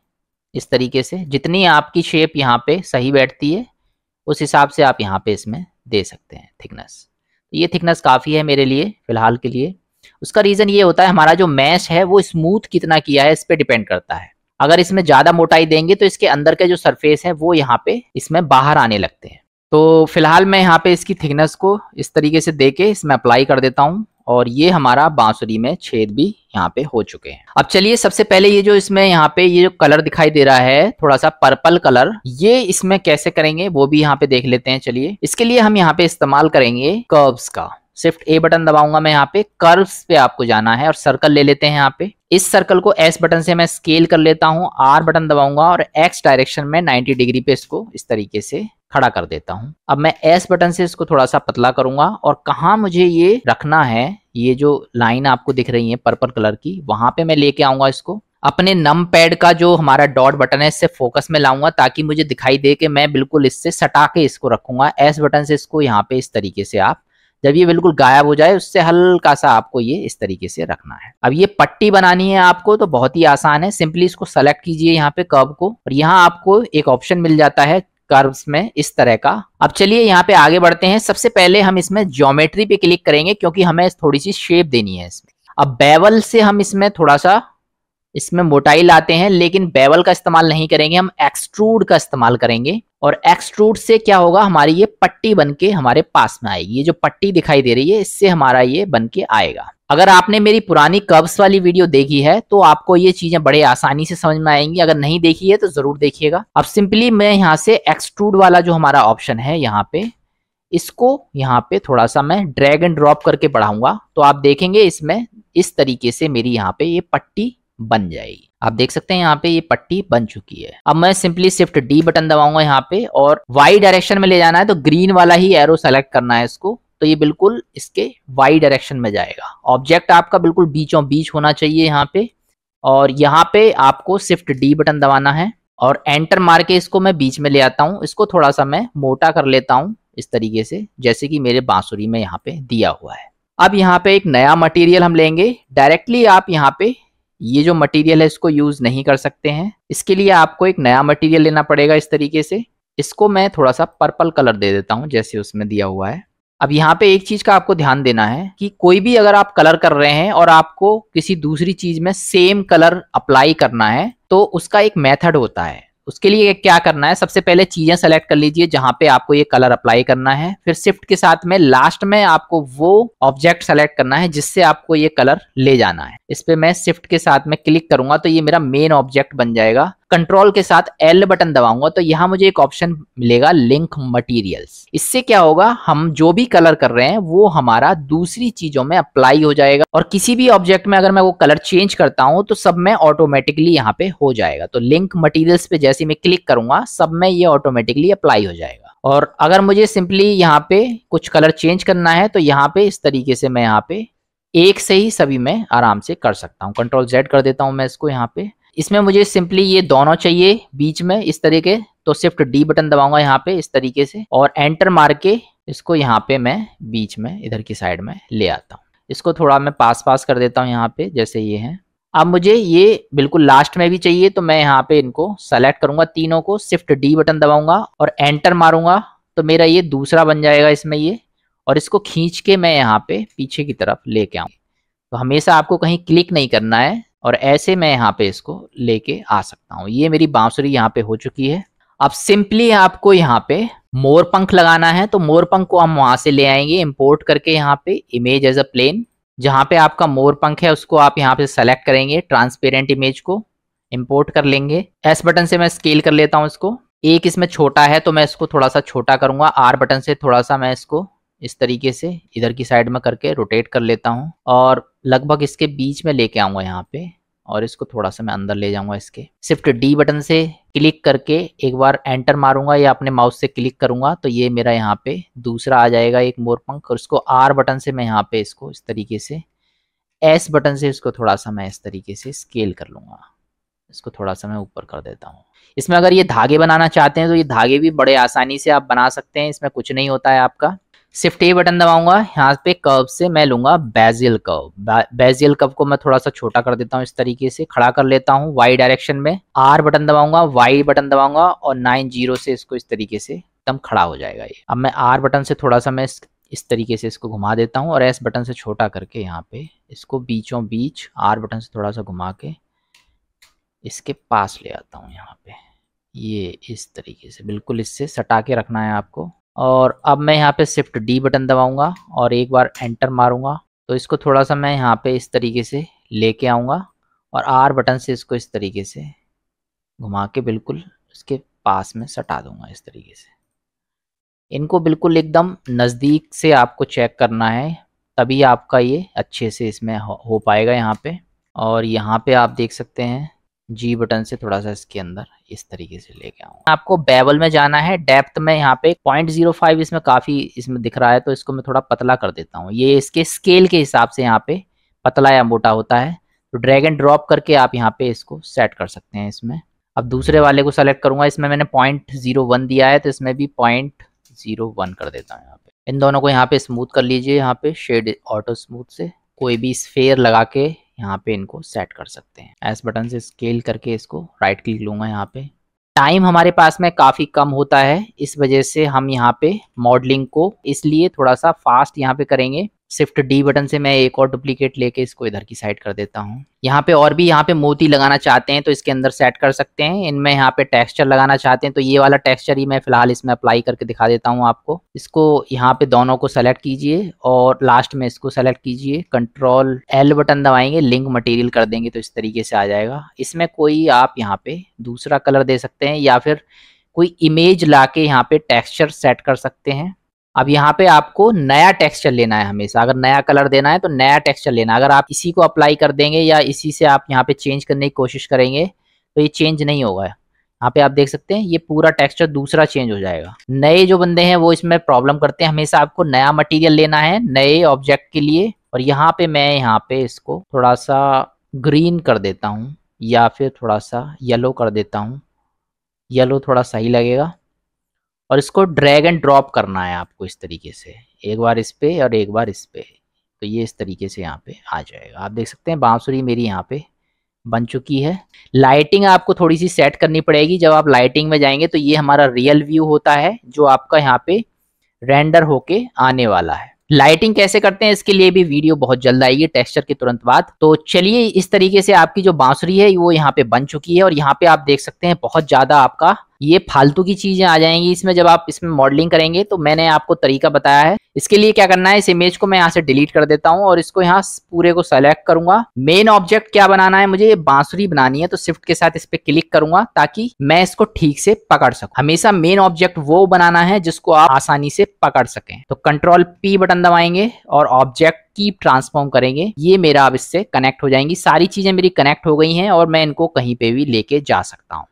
इस तरीके से जितनी आपकी शेप यहाँ पे सही बैठती है उस हिसाब से आप यहाँ पे इसमें दे सकते हैं थिकनेस। ये थिकनेस काफ़ी है मेरे लिए फिलहाल के लिए। उसका रीज़न ये होता है हमारा जो मैश है वो स्मूथ कितना किया है इस पे डिपेंड करता है। अगर इसमें ज़्यादा मोटाई देंगे तो इसके अंदर के जो सरफेस है वो यहाँ पे इसमें बाहर आने लगते हैं। तो फिलहाल मैं यहाँ पे इसकी थिकनेस को इस तरीके से दे के इसमें अप्लाई कर देता हूँ और ये हमारा बांसुरी में छेद भी यहाँ पे हो चुके हैं। अब चलिए सबसे पहले ये जो इसमें यहाँ पे ये जो कलर दिखाई दे रहा है थोड़ा सा पर्पल कलर, ये इसमें कैसे करेंगे वो भी यहाँ पे देख लेते हैं। चलिए इसके लिए हम यहाँ पे इस्तेमाल करेंगे कर्व्स का। शिफ्ट A बटन दबाऊंगा मैं, यहाँ पे कर्व्स पे आपको जाना है और सर्कल ले लेते हैं। यहाँ पे इस सर्कल को S बटन से मैं स्केल कर लेता हूँ, R बटन दबाऊंगा और X डायरेक्शन में 90 डिग्री पे इसको इस तरीके से खड़ा कर देता हूँ। अब मैं S बटन से इसको थोड़ा सा पतला करूंगा और कहाँ मुझे ये रखना है, ये जो लाइन आपको दिख रही है पर्पल कलर की, वहां पे मैं लेके आऊंगा इसको। अपने नम पैड का जो हमारा डॉट बटन है इससे फोकस में लाऊंगा ताकि मुझे दिखाई दे कि मैं बिल्कुल इससे सटा के इसको रखूंगा। S बटन से इसको यहाँ पे इस तरीके से आप जब ये बिल्कुल गायब हो जाए उससे हल्का सा आपको ये इस तरीके से रखना है। अब ये पट्टी बनानी है आपको तो बहुत ही आसान है, सिंपली इसको सेलेक्ट कीजिए यहाँ पे कर्व को और यहाँ आपको एक ऑप्शन मिल जाता है कर्व्स में इस तरह का। अब चलिए यहाँ पे आगे बढ़ते हैं। सबसे पहले हम इसमें ज्योमेट्री पे क्लिक करेंगे क्योंकि हमें थोड़ी सी शेप देनी है इसमें। अब बेवल से हम इसमें थोड़ा सा इसमें मोटाई लाते हैं, लेकिन बेवल का इस्तेमाल नहीं करेंगे, हम एक्सट्रूड का इस्तेमाल करेंगे। और एक्सट्रूड से क्या होगा, हमारी ये पट्टी बनके हमारे पास में आएगी। ये जो पट्टी दिखाई दे रही है इससे हमारा ये बनके आएगा। अगर आपने मेरी पुरानी कर्व्स वाली वीडियो देखी है तो आपको ये चीजें बड़े आसानी से समझ में आएंगी, अगर नहीं देखी है तो जरूर देखिएगा। अब सिंपली मैं यहाँ से एक्सट्रूड वाला जो हमारा ऑप्शन है यहाँ पे, इसको यहाँ पे थोड़ा सा मैं ड्रैग एंड ड्रॉप करके बढ़ाऊंगा तो आप देखेंगे इसमें इस तरीके से मेरी यहाँ पे ये पट्टी बन जाएगी। आप देख सकते हैं यहाँ पे ये पट्टी बन चुकी है। अब मैं सिंपली शिफ्ट D बटन दबाऊंगा यहाँ पे और Y डायरेक्शन में ले जाना है तो ग्रीन वाला ही एरो सेलेक्ट करना है इसको, तो ये बिल्कुल इसके Y डायरेक्शन में जाएगा। ऑब्जेक्ट आपका बिल्कुल बीचों बीच होना चाहिए यहाँ पे और यहाँ पे आपको शिफ्ट D बटन दबाना है और एंटर मार के इसको मैं बीच में ले आता हूँ। इसको थोड़ा सा मैं मोटा कर लेता हूँ इस तरीके से जैसे कि मेरे बांसुरी में यहाँ पे दिया हुआ है। अब यहाँ पे एक नया मटेरियल हम लेंगे। डायरेक्टली आप यहाँ पे ये जो मटेरियल है इसको यूज नहीं कर सकते हैं, इसके लिए आपको एक नया मटेरियल लेना पड़ेगा इस तरीके से। इसको मैं थोड़ा सा पर्पल कलर दे देता हूं जैसे उसमें दिया हुआ है। अब यहाँ पे एक चीज का आपको ध्यान देना है कि कोई भी अगर आप कलर कर रहे हैं और आपको किसी दूसरी चीज में सेम कलर अप्लाई करना है तो उसका एक मेथड होता है, उसके लिए क्या करना है, सबसे पहले चीजें सेलेक्ट कर लीजिए जहां पे आपको ये कलर अप्लाई करना है। फिर शिफ्ट के साथ में लास्ट में आपको वो ऑब्जेक्ट सेलेक्ट करना है जिससे आपको ये कलर ले जाना है। इस पे मैं शिफ्ट के साथ में क्लिक करूंगा तो ये मेरा मेन ऑब्जेक्ट बन जाएगा। कंट्रोल के साथ एल बटन दबाऊंगा तो यहाँ मुझे एक ऑप्शन मिलेगा लिंक मटेरियल्स। इससे क्या होगा, हम जो भी कलर कर रहे हैं वो हमारा दूसरी चीजों में अप्लाई हो जाएगा और किसी भी ऑब्जेक्ट में अगर मैं वो कलर चेंज करता हूं तो सब में ऑटोमेटिकली यहाँ पे हो जाएगा। तो लिंक मटेरियल्स पे जैसे मैं क्लिक करूंगा सब में ये ऑटोमेटिकली अप्लाई हो जाएगा। और अगर मुझे सिंपली यहाँ पे कुछ कलर चेंज करना है तो यहाँ पे इस तरीके से मैं यहाँ पे एक से ही सभी में आराम से कर सकता हूँ। कंट्रोल जेड कर देता हूँ मैं इसको यहाँ पे। इसमें मुझे सिंपली ये दोनों चाहिए बीच में इस तरीके, तो शिफ्ट डी बटन दबाऊंगा यहाँ पे इस तरीके से और एंटर मार के इसको यहाँ पे मैं बीच में इधर की साइड में ले आता हूँ। इसको थोड़ा मैं पास कर देता हूँ यहाँ पे जैसे ये है। अब मुझे ये बिल्कुल लास्ट में भी चाहिए तो मैं यहाँ पे इनको सेलेक्ट करूंगा तीनों को, शिफ्ट डी बटन दबाऊंगा और एंटर मारूंगा तो मेरा ये दूसरा बन जाएगा इसमें ये। और इसको खींच के मैं यहाँ पे पीछे की तरफ लेके आऊँ। तो हमेशा आपको कहीं क्लिक नहीं करना है और ऐसे मैं यहाँ पे इसको लेके आ सकता हूँ। ये मेरी बांसुरी यहाँ पे हो चुकी है। अब सिंपली आपको यहाँ पे मोर पंख लगाना है तो मोर पंख को हम वहां से ले आएंगे इंपोर्ट करके यहाँ पे इमेज एज अ प्लेन। जहां पे आपका मोर पंख है उसको आप यहाँ पे सेलेक्ट करेंगे, ट्रांसपेरेंट इमेज को इंपोर्ट कर लेंगे। एस बटन से मैं स्केल कर लेता हूँ इसको। एक इसमें छोटा है तो मैं इसको थोड़ा सा छोटा करूंगा। आर बटन से थोड़ा सा मैं इसको इस तरीके से इधर की साइड में करके रोटेट कर लेता हूँ और लगभग इसके बीच में लेके आऊंगा यहाँ पे और इसको थोड़ा सा मैं अंदर ले जाऊंगा इसके। शिफ्ट डी बटन से क्लिक करके एक बार एंटर मारूंगा या अपने माउस से क्लिक करूंगा तो ये मेरा यहाँ पे दूसरा आ जाएगा एक मोर पंख। और इसको आर बटन से मैं यहाँ पे इसको इस तरीके से, एस बटन से इसको थोड़ा सा मैं इस तरीके से स्केल कर लूंगा। इसको थोड़ा सा मैं ऊपर कर देता हूँ। इसमें अगर ये धागे बनाना चाहते हैं तो ये धागे भी बड़े आसानी से आप बना सकते हैं, इसमें कुछ नहीं होता है आपका। शिफ्ट ए बटन दबाऊंगा, यहाँ पे कर्व से मैं लूंगा बेजियल कर्व। बेजियल कर्व को मैं थोड़ा सा छोटा कर देता हूँ, इस तरीके से खड़ा कर लेता हूँ वाई डायरेक्शन में। आर बटन दबाऊंगा, वाई बटन दबाऊंगा और 9 से इसको इस तरीके से एकदम खड़ा हो जाएगा ये। अब मैं आर बटन से थोड़ा सा मैं इस तरीके से इसको घुमा देता हूँ और एस बटन से छोटा करके यहाँ पे इसको बीचों बीच आर बटन से थोड़ा सा घुमा के इसके पास ले आता हूँ यहाँ पे। ये इस तरीके से बिल्कुल इससे सटा के रखना है आपको। और अब मैं यहाँ पे शिफ्ट डी बटन दबाऊंगा और एक बार एंटर मारूंगा तो इसको थोड़ा सा मैं यहाँ पे इस तरीके से लेके आऊँगा और आर बटन से इसको इस तरीके से घुमा के बिल्कुल इसके पास में सटा दूंगा इस तरीके से। इनको बिल्कुल एकदम नज़दीक से आपको चेक करना है तभी आपका ये अच्छे से इसमें हो पाएगा यहाँ पे। और यहाँ पे आप देख सकते हैं जी बटन से थोड़ा सा इसके अंदर इस तरीके से लेके आऊँ। आपको बेवल में जाना है, डेप्थ में यहाँ पे 0.05 इसमें काफ़ी इसमें दिख रहा है तो इसको मैं थोड़ा पतला कर देता हूँ। ये इसके स्केल के हिसाब से यहाँ पे पतला या मोटा होता है तो ड्रैग एंड ड्रॉप करके आप यहाँ पे इसको सेट कर सकते हैं इसमें। अब दूसरे वाले को सेलेक्ट करूंगा, इसमें मैंने 0.01 दिया है तो इसमें भी 0.01 कर देता हूँ यहाँ पे। इन दोनों को यहाँ पे स्मूथ कर लीजिए, यहाँ पे शेड ऑटो स्मूथ से कोई भी स्फेयर लगा के यहाँ पे इनको सेट कर सकते हैं। एस बटन से स्केल करके इसको राइट क्लिक लूंगा यहाँ पे। टाइम हमारे पास में काफ़ी कम होता है, इस वजह से हम यहाँ पे मॉडलिंग को इसलिए थोड़ा सा फास्ट यहाँ पे करेंगे। शिफ्ट डी बटन से मैं एक और डुप्लीकेट लेके इसको इधर की साइड कर देता हूँ। यहाँ पे और भी यहाँ पे मोती लगाना चाहते हैं तो इसके अंदर सेट कर सकते हैं। इनमें यहाँ पे टेक्सचर लगाना चाहते हैं तो ये वाला टेक्सचर ही मैं फिलहाल इसमें अप्लाई करके दिखा देता हूँ आपको। इसको यहाँ पे दोनों को सेलेक्ट कीजिए और लास्ट में इसको सेलेक्ट कीजिए, कंट्रोल एल बटन दबाएंगे, लिंक मटेरियल कर देंगे तो इस तरीके से आ जाएगा। इसमें कोई आप यहाँ पे दूसरा कलर दे सकते हैं या फिर कोई इमेज ला के यहाँ पे टेक्सचर सेट कर सकते हैं। अब यहाँ पे आपको नया टेक्सचर लेना है हमेशा, अगर नया कलर देना है तो नया टेक्सचर लेना। अगर आप इसी को अप्लाई कर देंगे या इसी से आप यहाँ पे चेंज करने की कोशिश करेंगे तो ये चेंज नहीं होगा। यहाँ पे आप देख सकते हैं ये पूरा टेक्सचर दूसरा चेंज हो जाएगा। नए जो बंदे हैं वो इसमें प्रॉब्लम करते हैं, हमेशा आपको नया मटेरियल लेना है नए ऑब्जेक्ट के लिए। और यहाँ पे मैं यहाँ पे इसको थोड़ा सा ग्रीन कर देता हूँ या फिर थोड़ा सा येलो कर देता हूँ, येलो थोड़ा सही लगेगा। और इसको ड्रैग एंड ड्रॉप करना है आपको इस तरीके से, एक बार इस पे और एक बार इस पे, तो ये इस तरीके से यहाँ पे आ जाएगा। आप देख सकते हैं बांसुरी मेरी यहाँ पे बन चुकी है। लाइटिंग आपको थोड़ी सी सेट करनी पड़ेगी। जब आप लाइटिंग में जाएंगे तो ये हमारा रियल व्यू होता है जो आपका यहाँ पे रेंडर होके आने वाला है। लाइटिंग कैसे करते हैं इसके लिए भी वीडियो बहुत जल्द आएगी टेक्सचर के तुरंत बाद। तो चलिए, इस तरीके से आपकी जो बांसुरी है वो यहाँ पे बन चुकी है और यहाँ पे आप देख सकते हैं बहुत ज्यादा आपका ये फालतू की चीजें आ जाएंगी इसमें जब आप इसमें मॉडलिंग करेंगे। तो मैंने आपको तरीका बताया है। इसके लिए क्या करना है, इस इमेज को मैं यहाँ से डिलीट कर देता हूँ और इसको यहाँ पूरे को सेलेक्ट करूंगा। मेन ऑब्जेक्ट क्या बनाना है, मुझे ये बांसुरी बनानी है, तो शिफ्ट के साथ इस पे क्लिक करूंगा ताकि मैं इसको ठीक से पकड़ सकूं। हमेशा मेन ऑब्जेक्ट वो बनाना है जिसको आप आसानी से पकड़ सकें। तो कंट्रोल P बटन दबाएंगे और ऑब्जेक्ट की ट्रांसफॉर्म करेंगे। ये मेरा अब इससे कनेक्ट हो जाएंगी, सारी चीजें मेरी कनेक्ट हो गई हैं और मैं इनको कहीं पे भी लेके जा सकता हूँ।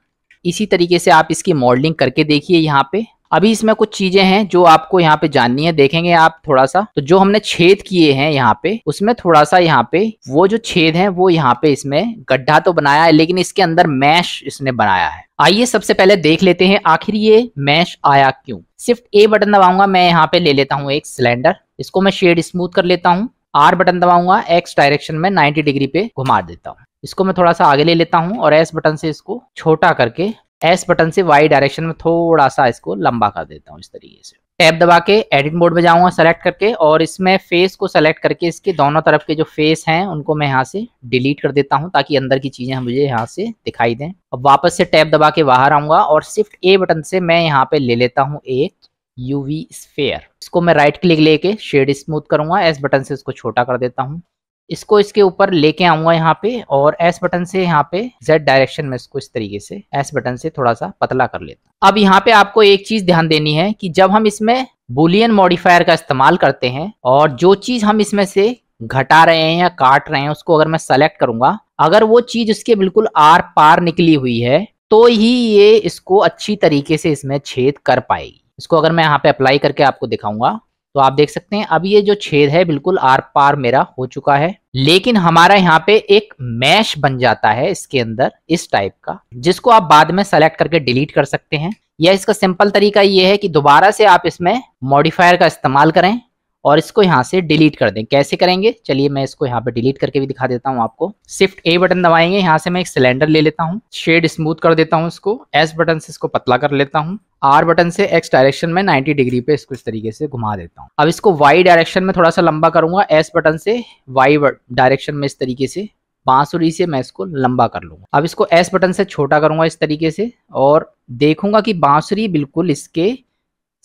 इसी तरीके से आप इसकी मॉडलिंग करके देखिए। यहाँ पे अभी इसमें कुछ चीजें हैं जो आपको यहाँ पे जाननी है। देखेंगे आप थोड़ा सा, तो जो हमने छेद किए हैं यहाँ पे, उसमें थोड़ा सा यहाँ पे वो जो छेद है वो यहाँ पे इसमें गड्ढा तो बनाया है, लेकिन इसके अंदर मैश इसने बनाया है। आइए सबसे पहले देख लेते हैं आखिर ये मैश आया क्यों। शिफ्ट A बटन दबाऊंगा, मैं यहाँ पे ले लेता हूँ एक सिलेंडर, इसको मैं शेड स्मूथ कर लेता हूँ। R बटन दबाऊंगा, X डायरेक्शन में 90 डिग्री पे घुमा देता हूँ। इसको मैं थोड़ा सा आगे ले लेता हूँ और S बटन से इसको छोटा करके S बटन से Y डायरेक्शन में थोड़ा सा इसको लंबा कर देता हूँ इस तरीके से। टैब दबा के एडिट मोड में जाऊंगा सेलेक्ट करके और इसमें फेस को सेलेक्ट करके इसके दोनों तरफ के जो फेस हैं उनको मैं यहाँ से डिलीट कर देता हूँ ताकि अंदर की चीजें मुझे यहाँ से दिखाई दें। अब वापस से टैब दबा के बाहर आऊंगा और शिफ्ट A बटन से मैं यहाँ पे ले लेता हूँ एक UV स्फीयर। इसको मैं राइट क्लिक लेके शेड स्मूथ करूंगा, S बटन से इसको छोटा कर देता हूँ। इसको इसके ऊपर लेके आऊंगा यहाँ पे और S बटन से यहाँ पे Z डायरेक्शन में इसको इस तरीके से S बटन से थोड़ा सा पतला कर लेता हूँ। अब यहाँ पे आपको एक चीज ध्यान देनी है कि जब हम इसमें बुलियन मॉडिफायर का इस्तेमाल करते हैं और जो चीज हम इसमें से घटा रहे हैं या काट रहे हैं उसको अगर मैं सेलेक्ट करूंगा, अगर वो चीज उसके बिल्कुल आर पार निकली हुई है तो ही ये इसको अच्छी तरीके से इसमें छेद कर पाएगी। इसको अगर मैं यहाँ पे अप्लाई करके आपको दिखाऊंगा तो आप देख सकते हैं अब ये जो छेद है बिल्कुल आर पार मेरा हो चुका है। लेकिन हमारा यहाँ पे एक मैश बन जाता है इसके अंदर इस टाइप का, जिसको आप बाद में सेलेक्ट करके डिलीट कर सकते हैं। या इसका सिंपल तरीका ये है कि दोबारा से आप इसमें मॉडिफायर का इस्तेमाल करें और इसको यहाँ से डिलीट कर दें। कैसे करेंगे, चलिए मैं इसको यहाँ पे डिलीट करके भी दिखा देता हूँ आपको। शिफ्ट A बटन दबाएंगे, यहाँ से मैं एक सिलेंडर ले लेता हूँ, शेड स्मूथ कर देता हूँ इसको, S बटन से इसको पतला कर लेता हूँ, R बटन से X डायरेक्शन में 90 डिग्री पे इसको इस तरीके से घुमा देता हूँ। अब इसको Y डायरेक्शन में थोड़ा सा लंबा करूंगा, S बटन से Y डायरेक्शन में इस तरीके से बांसुरी से मैं इसको लंबा कर लूंगा। अब इसको S बटन से छोटा करूंगा इस तरीके से और देखूंगा कि बांसुरी बिल्कुल इसके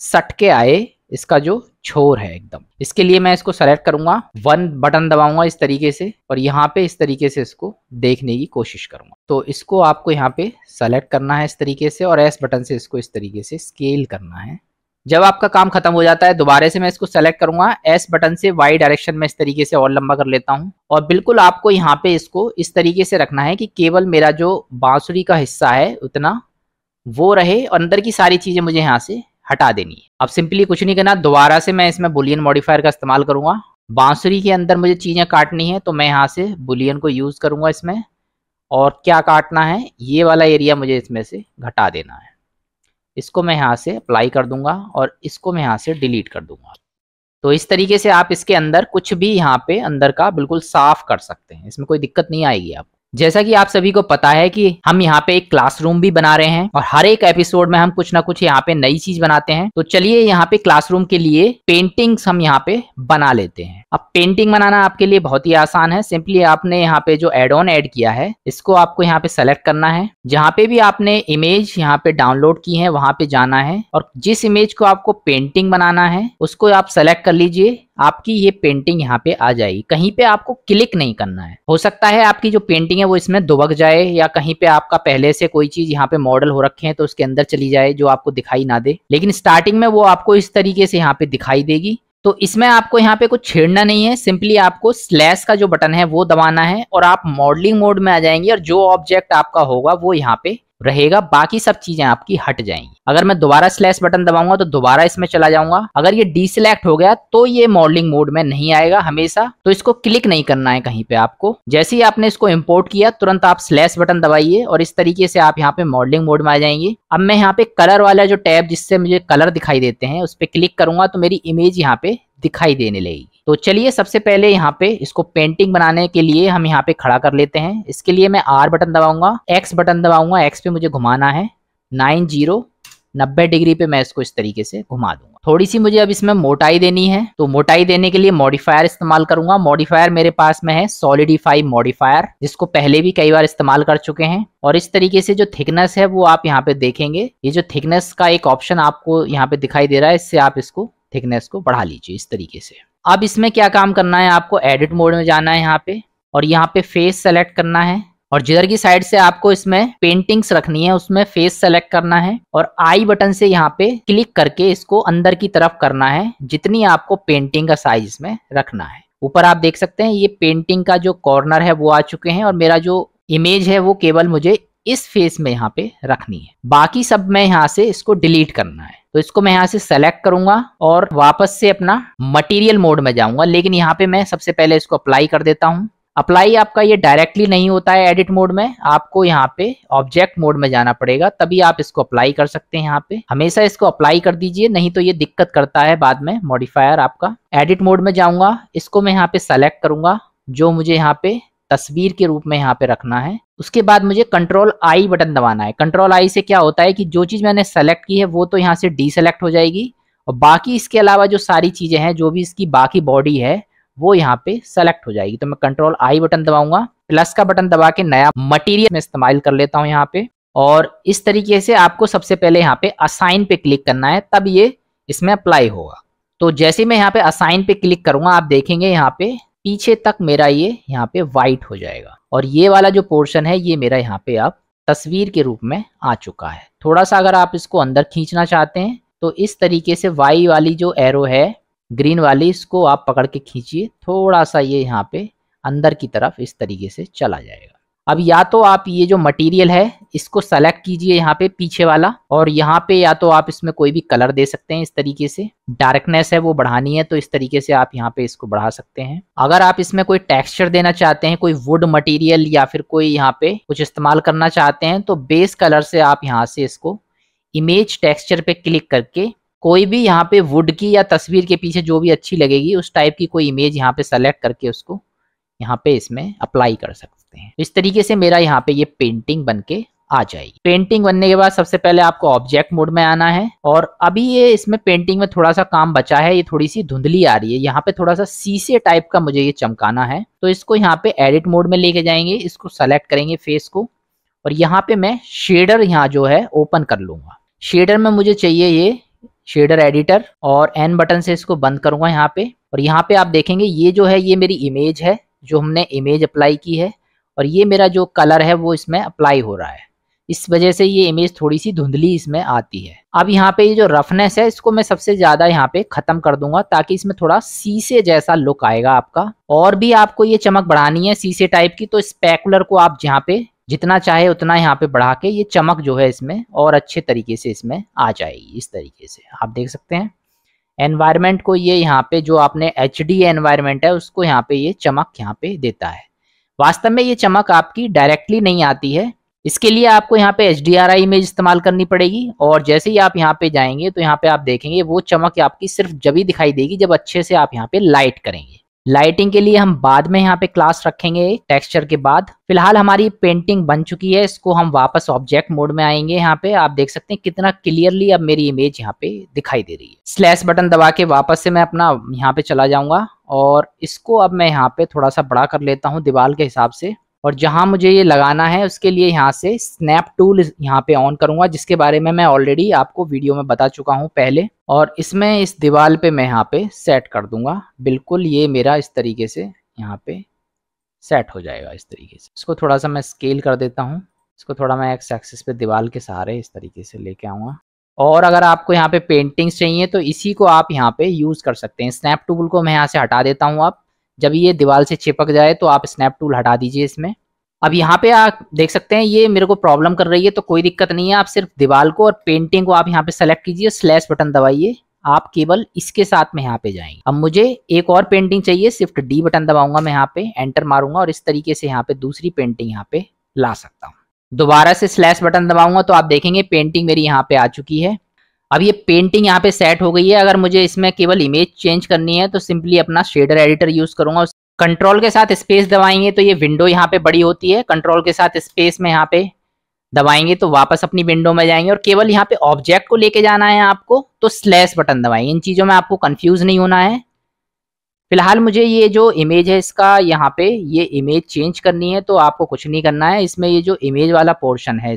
सट के आए, इसका जो छोर है एकदम। इसके लिए मैं इसको सेलेक्ट करूंगा, 1 बटन दबाऊंगा इस तरीके से और यहाँ पे इस तरीके से इसको देखने की कोशिश करूंगा। तो इसको आपको यहाँ पे सेलेक्ट करना है इस तरीके से और S बटन से इसको इस तरीके से स्केल करना है। जब आपका काम खत्म हो जाता है दोबारा से मैं इसको सेलेक्ट करूंगा, S बटन से Y डायरेक्शन में इस तरीके से और लंबा कर लेता हूं और बिल्कुल आपको यहाँ पे इसको इस तरीके से रखना है कि केवल मेरा जो बांसुरी का हिस्सा है उतना वो रहे और अंदर की सारी चीजें मुझे यहाँ से हटा देनी है। अब सिंपली कुछ नहीं करना, दोबारा से मैं इसमें बुलियन मॉडिफायर का इस्तेमाल करूंगा। बांसुरी के अंदर मुझे चीजें काटनी है तो मैं यहाँ से बुलियन को यूज करूंगा इसमें, और क्या काटना है, ये वाला एरिया मुझे इसमें से घटा देना है। इसको मैं यहाँ से अप्लाई कर दूंगा और इसको मैं यहाँ से डिलीट कर दूंगा। तो इस तरीके से आप इसके अंदर कुछ भी यहाँ पे अंदर का बिल्कुल साफ कर सकते हैं, इसमें कोई दिक्कत नहीं आएगी आपको। जैसा कि आप सभी को पता है कि हम यहाँ पे एक क्लासरूम भी बना रहे हैं और हर एक एपिसोड में हम कुछ ना कुछ यहाँ पे नई चीज बनाते हैं। तो चलिए यहाँ पे क्लासरूम के लिए पेंटिंग्स हम यहाँ पे बना लेते हैं। अब पेंटिंग बनाना आपके लिए बहुत ही आसान है। सिंपली आपने यहाँ पे जो एड ऑन ऐड किया है इसको आपको यहाँ पे सेलेक्ट करना है। जहाँ पे भी आपने इमेज यहाँ पे डाउनलोड की है वहां पे जाना है और जिस इमेज को आपको पेंटिंग बनाना है उसको आप सेलेक्ट कर लीजिए। आपकी ये पेंटिंग यहाँ पे आ जाएगी, कहीं पे आपको क्लिक नहीं करना है। हो सकता है आपकी जो पेंटिंग है वो इसमें दुबक जाए या कहीं पे आपका पहले से कोई चीज यहाँ पे मॉडल हो रखे हैं तो उसके अंदर चली जाए जो आपको दिखाई ना दे, लेकिन स्टार्टिंग में वो आपको इस तरीके से यहाँ पे दिखाई देगी। तो इसमें आपको यहाँ पे कुछ छेड़ना नहीं है, सिंपली आपको स्लैश का जो बटन है वो दबाना है और आप मॉडलिंग मोड में आ जाएंगे और जो ऑब्जेक्ट आपका होगा वो यहाँ पे रहेगा, बाकी सब चीजें आपकी हट जाएंगी। अगर मैं दोबारा स्लैश बटन दबाऊंगा तो दोबारा इसमें चला जाऊंगा। अगर ये डीसिलेक्ट हो गया तो ये मॉडलिंग मोड में नहीं आएगा हमेशा, तो इसको क्लिक नहीं करना है कहीं पे आपको। जैसे ही आपने इसको इंपोर्ट किया तुरंत आप स्लैश बटन दबाइए और इस तरीके से आप यहाँ पे मॉडलिंग मोड में आ जाएंगे। अब मैं यहाँ पे कलर वाला जो टैब जिससे मुझे कलर दिखाई देते हैं उस पर क्लिक करूंगा तो मेरी इमेज यहाँ पे दिखाई देने लगेगी। तो चलिए सबसे पहले यहाँ पे इसको पेंटिंग बनाने के लिए हम यहाँ पे खड़ा कर लेते हैं। इसके लिए मैं R बटन दबाऊंगा, X बटन दबाऊंगा, X पे मुझे घुमाना है 90 90 डिग्री पे मैं इसको इस तरीके से घुमा दूंगा। थोड़ी सी मुझे अब इसमें मोटाई देनी है, तो मोटाई देने के लिए मॉडिफायर इस्तेमाल करूंगा। मॉडिफायर मेरे पास में है सॉलिडिफाई मॉडिफायर, जिसको पहले भी कई बार इस्तेमाल कर चुके हैं। और इस तरीके से जो थिकनेस है वो आप यहाँ पे देखेंगे, ये जो थिकनेस का एक ऑप्शन आपको यहाँ पे दिखाई दे रहा है, इससे आप इसको थिकनेस को बढ़ा लीजिए इस तरीके से। अब इसमें क्या काम करना है, आपको एडिट मोड में जाना है यहाँ पे, और यहाँ पे फेस सेलेक्ट करना है, और जिधर की साइड से आपको इसमें पेंटिंग्स रखनी है उसमें फेस सेलेक्ट करना है, और आई बटन से यहाँ पे क्लिक करके इसको अंदर की तरफ करना है, जितनी आपको पेंटिंग का साइज इसमें रखना है। ऊपर आप देख सकते हैं ये पेंटिंग का जो कॉर्नर है वो आ चुके हैं, और मेरा जो इमेज है वो केवल मुझे इस फेस में यहाँ पे रखनी है, बाकी सब मैं यहाँ से इसको डिलीट करना है। तो इसको मैं यहाँ से सेलेक्ट करूंगा और वापस से अपना मटेरियल मोड में जाऊंगा, लेकिन यहाँ पे मैं सबसे पहले इसको अप्लाई कर देता हूँ। अप्लाई आपका ये डायरेक्टली नहीं होता है एडिट मोड में, आपको यहाँ पे ऑब्जेक्ट मोड में जाना पड़ेगा, तभी आप इसको अप्लाई कर सकते हैं। यहाँ पे हमेशा इसको अप्लाई कर दीजिए, नहीं तो ये दिक्कत करता है बाद में मॉडिफायर आपका। एडिट मोड में जाऊंगा, इसको मैं यहाँ पे सेलेक्ट करूंगा जो मुझे यहाँ पे तस्वीर के रूप में यहाँ पे रखना है। उसके बाद मुझे कंट्रोल आई बटन दबाना है। कंट्रोल आई से क्या होता है कि जो चीज मैंने सेलेक्ट की है वो तो यहाँ से डीसेलेक्ट हो जाएगी, और बाकी इसके अलावा जो सारी चीजें हैं, जो भी इसकी बाकी बॉडी है वो यहाँ पे सेलेक्ट हो जाएगी। तो मैं कंट्रोल आई बटन दबाऊंगा, प्लस का बटन दबा के नया मटेरियल में इस्तेमाल कर लेता हूँ यहाँ पे। और इस तरीके से आपको सबसे पहले यहाँ पे असाइन पे क्लिक करना है, तब ये इसमें अप्लाई होगा। तो जैसे मैं यहाँ पे असाइन पे क्लिक करूंगा, आप देखेंगे यहाँ पे पीछे तक मेरा ये यहाँ पे व्हाइट हो जाएगा, और ये वाला जो पोर्शन है ये मेरा यहाँ पे अब तस्वीर के रूप में आ चुका है। थोड़ा सा अगर आप इसको अंदर खींचना चाहते हैं तो इस तरीके से वाई वाली जो एरो है ग्रीन वाली, इसको आप पकड़ के खींचिए, थोड़ा सा ये यहाँ पे अंदर की तरफ इस तरीके से चला जाएगा। अब या तो आप ये जो मटेरियल है इसको सेलेक्ट कीजिए यहाँ पे पीछे वाला, और यहाँ पे या तो आप इसमें कोई भी कलर दे सकते हैं इस तरीके से। डार्कनेस है वो बढ़ानी है तो इस तरीके से आप यहाँ पे इसको बढ़ा सकते हैं। अगर आप इसमें कोई टेक्सचर देना चाहते हैं, कोई वुड मटेरियल या फिर कोई यहाँ पे कुछ इस्तेमाल करना चाहते हैं, तो बेस कलर से आप यहाँ से इसको इमेज टेक्सचर पे क्लिक करके कोई भी यहाँ पे वुड की या तस्वीर के पीछे जो भी अच्छी लगेगी उस टाइप की कोई इमेज यहाँ पे सेलेक्ट करके उसको यहाँ पे इसमें अप्लाई कर सकते हैं। इस तरीके से मेरा यहाँ पे ये पेंटिंग बन के आ जाएगी। पेंटिंग बनने के बाद सबसे पहले आपको ऑब्जेक्ट मोड में आना है, और अभी ये इसमें पेंटिंग में थोड़ा सा काम बचा है, ये थोड़ी सी धुंधली आ रही है, यहाँ पे थोड़ा सा शीशे टाइप का मुझे ये चमकाना है। तो इसको यहाँ पे एडिट मोड में लेके जाएंगे, इसको सेलेक्ट करेंगे फेस को, और यहाँ पे मैं शेडर यहाँ जो है ओपन कर लूंगा। शेडर में मुझे चाहिए ये शेडर एडिटर, और एन बटन से इसको बंद करूंगा यहाँ पे। और यहाँ पे आप देखेंगे ये जो है ये मेरी इमेज है, जो हमने इमेज अप्लाई की है, और ये मेरा जो कलर है वो इसमें अप्लाई हो रहा है, इस वजह से ये इमेज थोड़ी सी धुंधली इसमें आती है। अब यहाँ पे ये जो रफनेस है इसको मैं सबसे ज्यादा यहाँ पे खत्म कर दूंगा, ताकि इसमें थोड़ा शीशे जैसा लुक आएगा आपका। और भी आपको ये चमक बढ़ानी है शीशे टाइप की, तो स्पेकुलर को आप यहाँ पे जितना चाहे उतना यहाँ पे बढ़ा के ये चमक जो है इसमें और अच्छे तरीके से इसमें आ जाएगी। इस तरीके से आप देख सकते हैं एनवायरनमेंट को, ये यहाँ पे जो आपने HD एनवायरनमेंट है उसको यहाँ पे ये चमक यहाँ पे देता है। वास्तव में ये चमक आपकी डायरेक्टली नहीं आती है, इसके लिए आपको यहाँ पे HDRI इमेज इस्तेमाल करनी पड़ेगी। और जैसे ही आप यहाँ पे जाएंगे तो यहाँ पे आप देखेंगे वो चमक आपकी सिर्फ जब ही दिखाई देगी जब अच्छे से आप यहाँ पे लाइट करेंगे। लाइटिंग के लिए हम बाद में यहाँ पे क्लास रखेंगे टेक्सचर के बाद। फिलहाल हमारी पेंटिंग बन चुकी है, इसको हम वापस ऑब्जेक्ट मोड में आएंगे। यहाँ पे आप देख सकते हैं कितना क्लियरली अब मेरी इमेज यहाँ पे दिखाई दे रही है। स्लैश बटन दबा के वापस से मैं अपना यहाँ पे चला जाऊंगा, और इसको अब मैं यहाँ पे थोड़ा सा बड़ा कर लेता हूँ दीवार के हिसाब से। और जहां मुझे ये लगाना है उसके लिए यहाँ से स्नैप टूल यहाँ पे ऑन करूंगा, जिसके बारे में मैं ऑलरेडी आपको वीडियो में बता चुका हूँ पहले। और इसमें इस दीवार पे मैं यहाँ पे सेट कर दूंगा, बिल्कुल ये मेरा इस तरीके से यहाँ पे सेट हो जाएगा। इस तरीके से इसको थोड़ा सा मैं स्केल कर देता हूँ, इसको थोड़ा मैं एक्स एक्सिस पे दीवार के सहारे इस तरीके से लेके आऊँगा। और अगर आपको यहाँ पे पेंटिंग्स चाहिए तो इसी को आप यहाँ पे यूज कर सकते हैं। स्नैप टूल को मैं यहाँ से हटा देता हूँ। आप जब ये दीवार से चिपक जाए तो आप स्नैप टूल हटा दीजिए इसमें। अब यहाँ पे आप देख सकते हैं ये मेरे को प्रॉब्लम कर रही है, तो कोई दिक्कत नहीं है, आप सिर्फ दीवार को और पेंटिंग को आप यहाँ पे सेलेक्ट कीजिए, स्लैश बटन दबाइए, आप केवल इसके साथ में यहाँ पे जाएंगे। अब मुझे एक और पेंटिंग चाहिए, शिफ्ट D बटन दबाऊंगा मैं, यहाँ पे एंटर मारूंगा और इस तरीके से यहाँ पे दूसरी पेंटिंग यहाँ पे ला सकता हूँ। दोबारा से स्लैश बटन दबाऊंगा तो आप देखेंगे पेंटिंग मेरी यहाँ पे आ चुकी है। अब ये पेंटिंग यहाँ पे सेट हो गई है। अगर मुझे इसमें केवल इमेज चेंज करनी है तो सिंपली अपना शेडर एडिटर यूज करूंगा। कंट्रोल के साथ स्पेस दबाएंगे तो ये विंडो यहाँ पे बड़ी होती है, कंट्रोल के साथ स्पेस में यहाँ पे दबाएंगे तो वापस अपनी विंडो में जाएंगे और केवल यहाँ पे ऑब्जेक्ट को लेके जाना है आपको तो स्लैश बटन दबाएंगे। इन चीजों में आपको कंफ्यूज नहीं होना है। फिलहाल मुझे ये जो इमेज है इसका यहाँ पे ये इमेज चेंज करनी है, तो आपको कुछ नहीं करना है। इसमें ये जो इमेज वाला पोर्शन है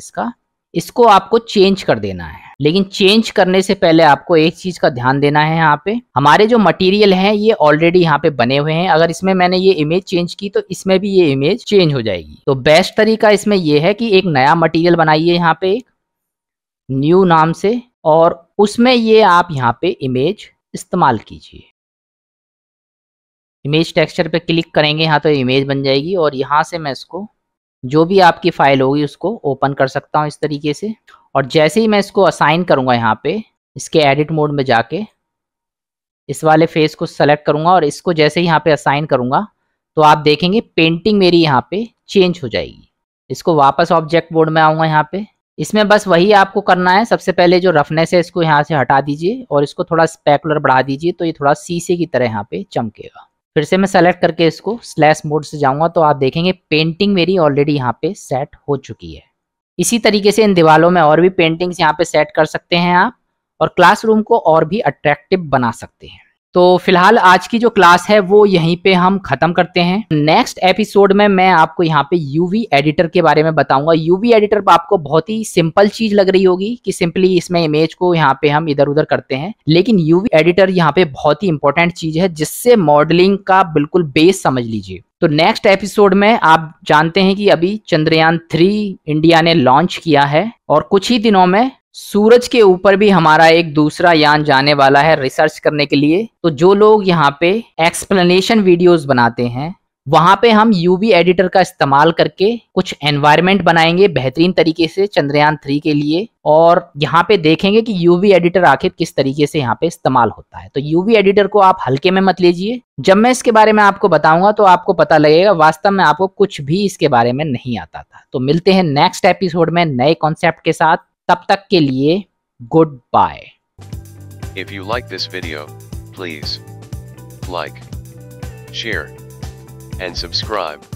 इसको आपको चेंज कर देना है। लेकिन चेंज करने से पहले आपको एक चीज का ध्यान देना है, यहाँ पे हमारे जो मटेरियल हैं ये ऑलरेडी यहाँ पे बने हुए हैं। अगर इसमें मैंने ये इमेज चेंज की तो इसमें भी ये इमेज चेंज हो जाएगी। तो बेस्ट तरीका इसमें ये है कि एक नया मटेरियल बनाइए यहाँ पे, एक न्यू नाम से, और उसमें ये आप यहाँ पे इमेज इस्तेमाल कीजिए। इमेज टेक्सचर पे क्लिक करेंगे यहाँ तो इमेज बन जाएगी और यहाँ से मैं इसको जो भी आपकी फाइल होगी उसको ओपन कर सकता हूँ इस तरीके से। और जैसे ही मैं इसको असाइन करूँगा यहाँ पे इसके एडिट मोड में जाके इस वाले फेस को सेलेक्ट करूँगा और इसको जैसे ही यहाँ पे असाइन करूँगा तो आप देखेंगे पेंटिंग मेरी यहाँ पे चेंज हो जाएगी। इसको वापस ऑब्जेक्ट मोड में आऊँगा यहाँ पे। इसमें बस वही आपको करना है, सबसे पहले जो रफनेस है इसको यहाँ से हटा दीजिए और इसको थोड़ा स्पेकुलर बढ़ा दीजिए तो ये थोड़ा शीशे की तरह यहाँ पे चमकेगा। फिर से मैं सेलेक्ट करके इसको स्लैश मोड से जाऊंगा तो आप देखेंगे पेंटिंग मेरी ऑलरेडी यहाँ पे सेट हो चुकी है। इसी तरीके से इन दीवालों में और भी पेंटिंग्स यहाँ पे सेट कर सकते हैं आप और क्लासरूम को और भी अट्रैक्टिव बना सकते हैं। तो फिलहाल आज की जो क्लास है वो यहीं पे हम खत्म करते हैं। नेक्स्ट एपिसोड में मैं आपको यहाँ पे यूवी एडिटर के बारे में बताऊंगा। यूवी एडिटर आपको बहुत ही सिंपल चीज लग रही होगी कि सिंपली इसमें इमेज को यहाँ पे हम इधर उधर करते हैं, लेकिन यूवी एडिटर यहाँ पे बहुत ही इंपॉर्टेंट चीज है जिससे मॉडलिंग का बिल्कुल बेस समझ लीजिए। तो नेक्स्ट एपिसोड में आप जानते हैं कि अभी चंद्रयान 3 इंडिया ने लॉन्च किया है और कुछ ही दिनों में सूरज के ऊपर भी हमारा एक दूसरा यान जाने वाला है रिसर्च करने के लिए। तो जो लोग यहाँ पे एक्सप्लेनेशन वीडियोस बनाते हैं वहां पे हम यूवी एडिटर का इस्तेमाल करके कुछ एनवायरनमेंट बनाएंगे बेहतरीन तरीके से चंद्रयान 3 के लिए और यहाँ पे देखेंगे कि यूवी एडिटर आखिर किस तरीके से यहाँ पे इस्तेमाल होता है। तो यूवी एडिटर को आप हल्के में मत लीजिए। जब मैं इसके बारे में आपको बताऊंगा तो आपको पता लगेगा वास्तव में आपको कुछ भी इसके बारे में नहीं आता था। तो मिलते हैं नेक्स्ट एपिसोड में नए कॉन्सेप्ट के साथ, तब तक के लिए goodbye. If you like this video, please like, share, and subscribe.